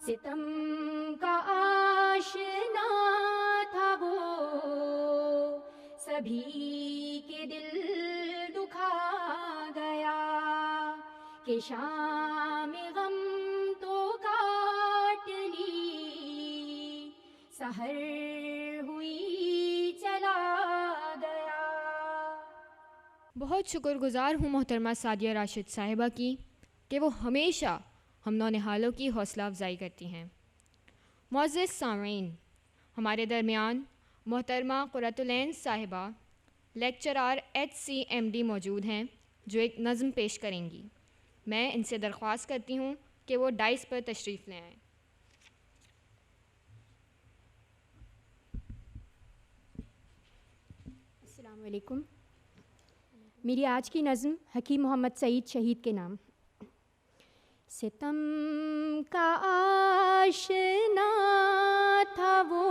ستم کا آشنا تھا وہ، سبھی کے دل دکھا گیا کہ شام غم تو کاٹ لی، سحر ہوئی چلا گیا۔ بہت شکر گزار ہوں محترمہ سعدیہ راشد صاحبہ کی کہ وہ ہمیشہ ہم نونہالوں کی حوصلہ افزائی کرتی ہیں۔ معزز سامعین، ہمارے درمیان محترمہ قرۃ العین صاحبہ لیکچرار HCMD موجود ہیں جو ایک نظم پیش کریں گی۔ میں ان سے درخواست کرتی ہوں کہ وہ ڈائس پر تشریف لے آئیں۔ السلام علیکم۔ میری آج کی نظم حکیم محمد سعید شہید کے نام۔ ستم کا آشنا تھا وہ،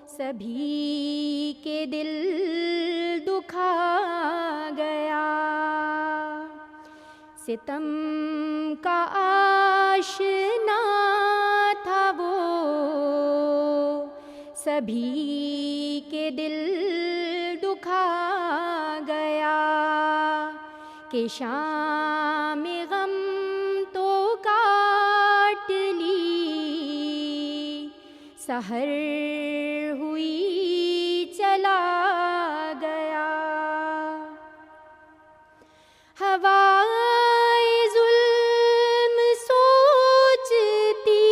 سبھی کے دل دکھا گیا، ستم کا آشنا تھا وہ، سبھی کے دل دکھا گیا کہ شام غم تو کاٹ لی، سحر ہوئی چلا گیا۔ ہوائے ظلم سوچتی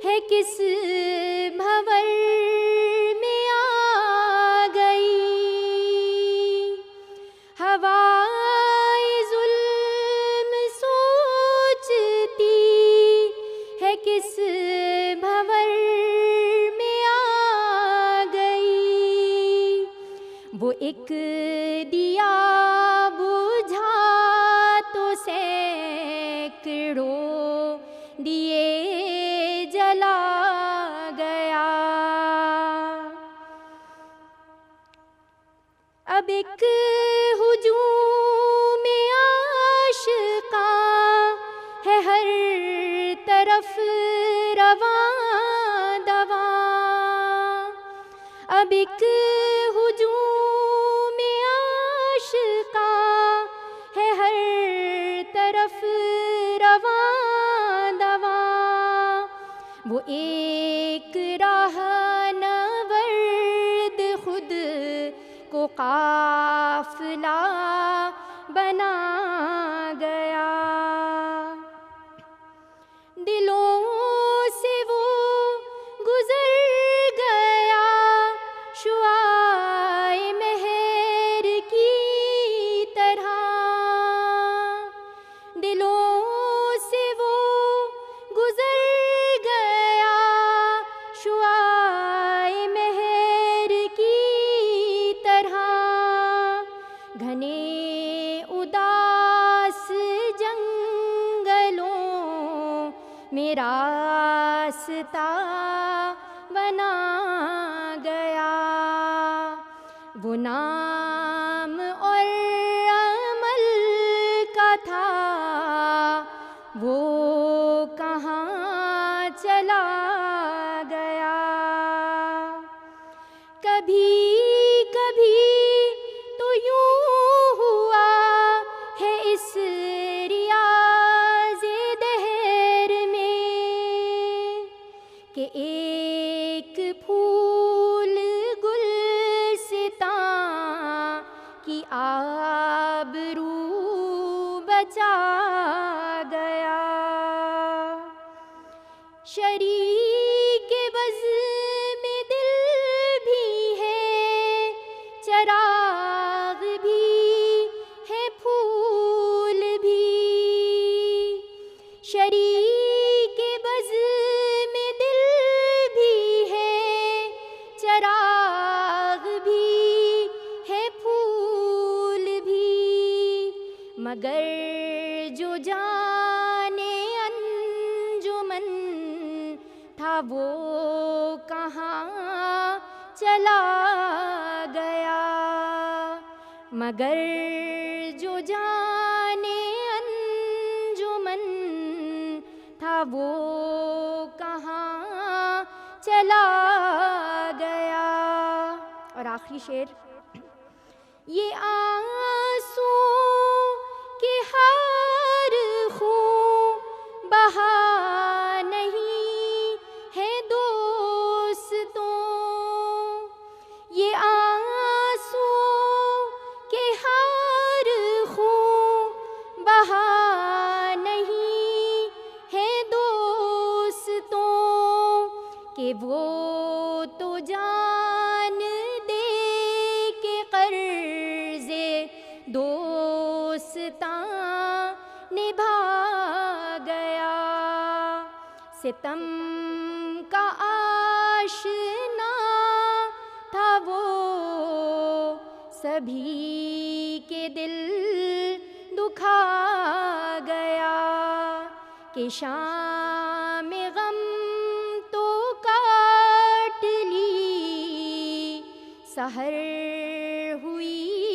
ہے کس بھور میں آ گئی، ہوائے ظلم سوچتی ہے کس بھور میں آ گئی، وہ ایک دیا بجھا تو سینکڑوں دیے جلا گیا، اب ایک ہجوم عاشقاں ہے ہر طرف رواں دواں، اب ایک ہجوم عاشقاں ہے ہر طرف رواں دواں، وہ ایک راہ نورد خود کو قافلہ بنا گیا، دلوں سے وہ گزر گیا شعاع مہر کی طرح، دلوں سے وہ گزر گیا شعاع مہر کی طرح، گھنے اداس جنگلوں میں راستہ بنا گیا، وہ نام اور عمل کا تھا وہ کہاں چلا گیا، کبھی کبھی تو یوں ہوا ہے اس ریاض دہر میں کہ ایک پھول گلستاں کی آبرو بچا گیا، شریک بزم دل بھی ہے، چراغ بھی ہے، پھول بھی، شریک بزم دل بھی ہے، چراغ بھی ہے، پھول بھی، مگر جو جانے انجمن تھا وہ کہاں چلا گیا، مگر جو جانے انجمن تھا وہ کہاں چلا گیا. اور آخری شعر. یہ آنسو کہ ہر خون بہا نہیں ہے دوستوں. یہ آنسو کہ ہر خون بہا نہیں ہے دوستوں. کہ وہ تو جان دے کے قرض دوستاں نبھا گیا. ستم کا آشنا تھا وہ سبھی کے دل دکھا گیا. کہ شام غم تو کاٹ لی سحر ہوئی